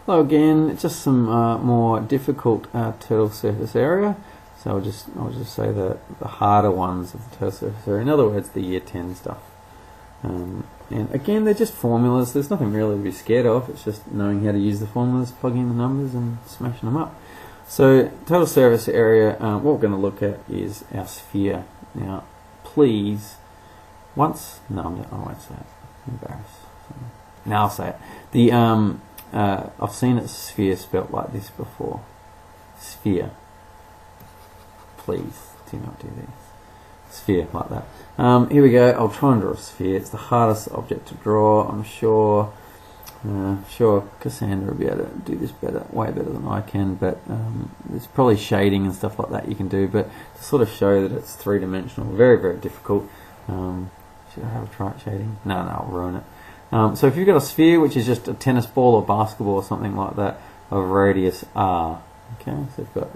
Hello again, it's just some more difficult turtle surface area. So I'll just say the harder ones of the turtle surface area. In other words, the year 10 stuff. And again, they're just formulas. There's nothing really to be scared of. It's just knowing how to use the formulas, plugging in the numbers, and smashing them up. So total surface area. What we're going to look at is our sphere. Now, please, I won't say it. I'm embarrassed. Now I'll say it. The I've seen a sphere spelt like this before. Sphere. Please do not do this. Sphere like that. Here we go. I'll try and draw a sphere. It's the hardest object to draw. I'm sure. Sure, Cassandra will be able to do this way better than I can. But there's probably shading and stuff like that you can do. But to sort of show that it's three-dimensional, very, very difficult. Should I have a try at shading? No, I'll ruin it. So if you've got a sphere, which is just a tennis ball or basketball or something like that, of radius r, okay, so it's got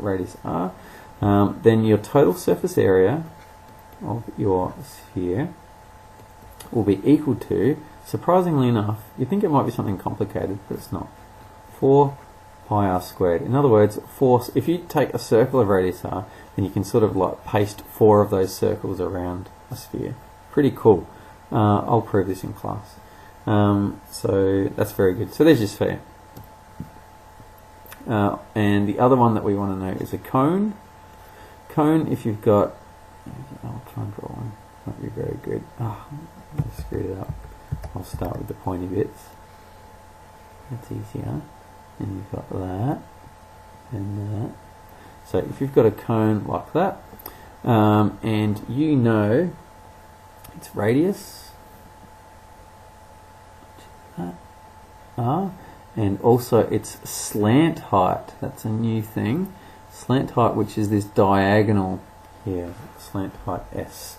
radius r, then your total surface area of your sphere will be equal to, surprisingly enough, you think it might be something complicated, but it's not, 4 pi r squared. In other words, if you take a circle of radius r, then you can sort of like paste 4 of those circles around a sphere. Pretty cool. I'll prove this in class. So that's very good. So there's your sphere. And the other one that we want to know is a cone. Cone, if you've got, I'll try and draw one. Might be very good. I screwed it up. I'll start with the pointy bits. That's easier. And you've got that and that. So if you've got a cone like that, and you know its radius r, and also its slant height. That's a new thing. Slant height, which is this diagonal here, slant height s.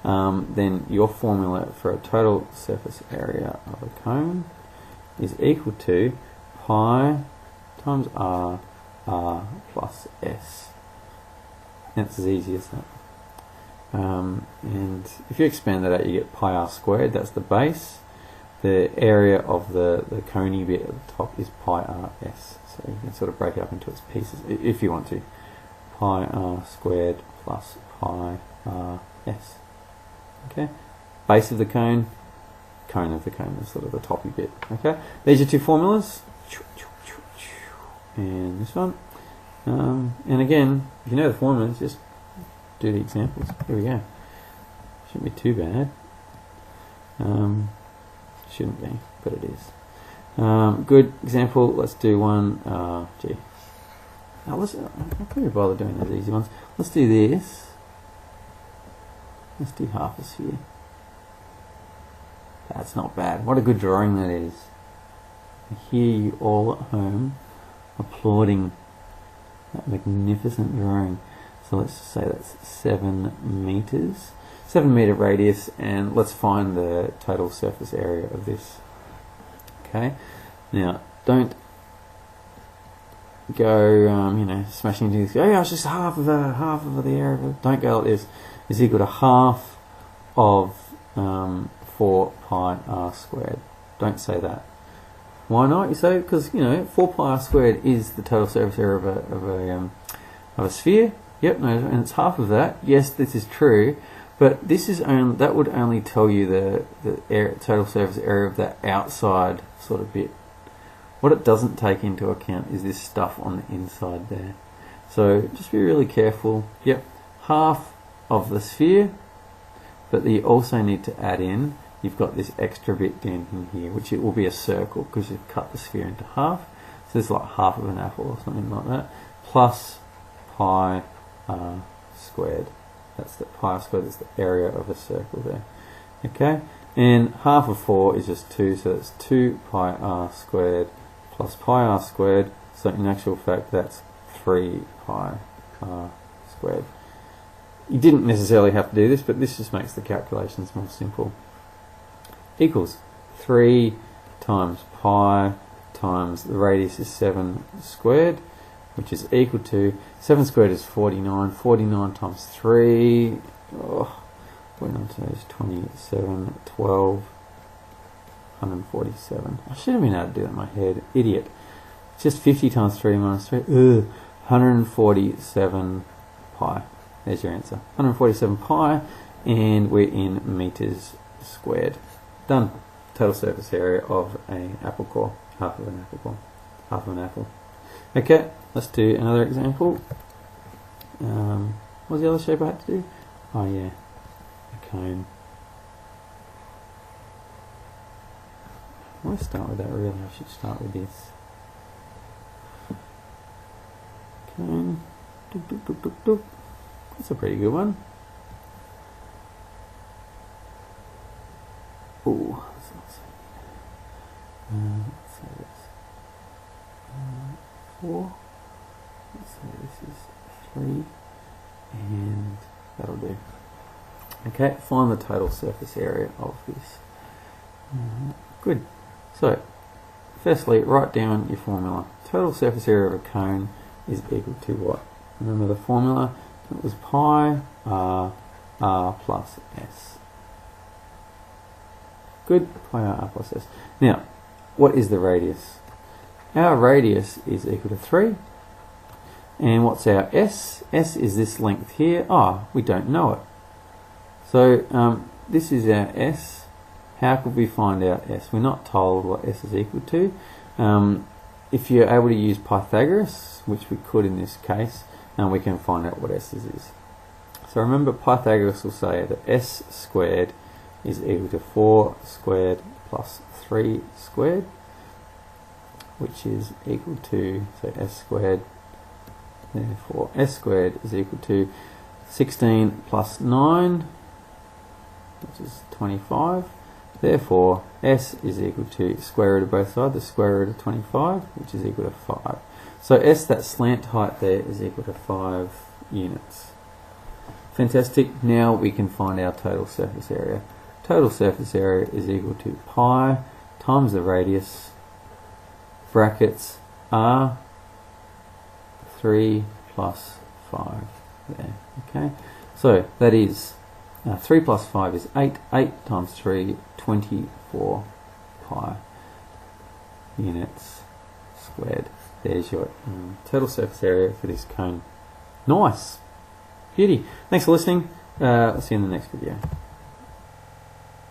Then your formula for a total surface area of a cone is equal to pi times r plus s. That's as easy as that. And if you expand that out, you get pi r squared. That's the base. The area of the coney bit at the top is pi r s. So you can sort of break it up into its pieces if you want to. Pi r squared plus pi r s. Okay. Base of the cone, cone of the cone is sort of the toppy bit. Okay. These are two formulas. And this one. And again, if you know the formulas, just do the examples. Here we go. Shouldn't be too bad. Shouldn't be, but it is. Good example. Let's do one. Gee. Now I can't be bothered doing those easy ones. Let's do this. Let's do half a sphere. That's not bad. What a good drawing that is. I hear you all at home applauding that magnificent drawing. So let's just say that's 7 meters. 7 meter radius, and let's find the total surface area of this. Okay, now don't go smashing into this. Oh yeah, it's just half of the area. Don't go like this. It's equal to half of 4 pi r squared. Don't say that. Why not? You say because 4 pi r squared is the total surface area of a sphere. Yep, no, and it's half of that. Yes, this is true. But this is that would only tell you the total surface area of that outside sort of bit. What it doesn't take into account is this stuff on the inside there. So just be really careful. Yep, half of the sphere, but you also need to add in, you've got this extra bit down in here, which it will be a circle because you've cut the sphere into half. So it's like half of an apple or something like that, plus pi r squared. That's the pi r squared, that's the area of a circle there. Okay, and half of 4 is just 2, so that's 2 pi r squared plus pi r squared. So in actual fact, that's 3 pi r squared. You didn't necessarily have to do this, but this just makes the calculations more simple. Equals 3 times pi times the radius is 7 squared, which is equal to 7 squared is 49. 49 times 3. Went on to those 27, 12, 147. I should have been able to do that in my head. Idiot. It's just 50 times 3 minus 3. Ugh. 147 pi. There's your answer. 147 pi, and we're in meters squared. Done. Total surface area of an apple core. Half of an apple core. Half of an apple. Okay, let's do another example. What was the other shape I had to do? Oh yeah, a cone. Why start with that really? I should start with this. Cone. Doop, doop, doop, doop, doop. That's a pretty good one. Ooh, let's say this. 4. Let's say this is 3, and that'll do. Okay, find the total surface area of this. Good. So, firstly, write down your formula. Total surface area of a cone is equal to what? Remember the formula? It was pi r plus s. Good. Pi r plus s. Now, what is the radius? Our radius is equal to 3. And what's our s? S is this length here. Ah, we don't know it. So this is our s. How could we find out s? We're not told what s is equal to. If you're able to use Pythagoras, which we could in this case, we can find out what s is. So remember, Pythagoras will say that s squared is equal to 4 squared plus 3 squared, which is equal to, so s squared, therefore s squared is equal to 16 plus 9, which is 25. Therefore, s is equal to square root of both sides, the square root of 25, which is equal to 5. So s, that slant height there, is equal to 5 units. Fantastic. Now we can find our total surface area. Total surface area is equal to pi times the radius, brackets r, 3 plus 5 there. Okay, so that is 3 plus 5 is 8. 8 times 3, 24 pi units squared. There's your total surface area for this cone. Nice. Beauty. Thanks for listening. I'll see you in the next video.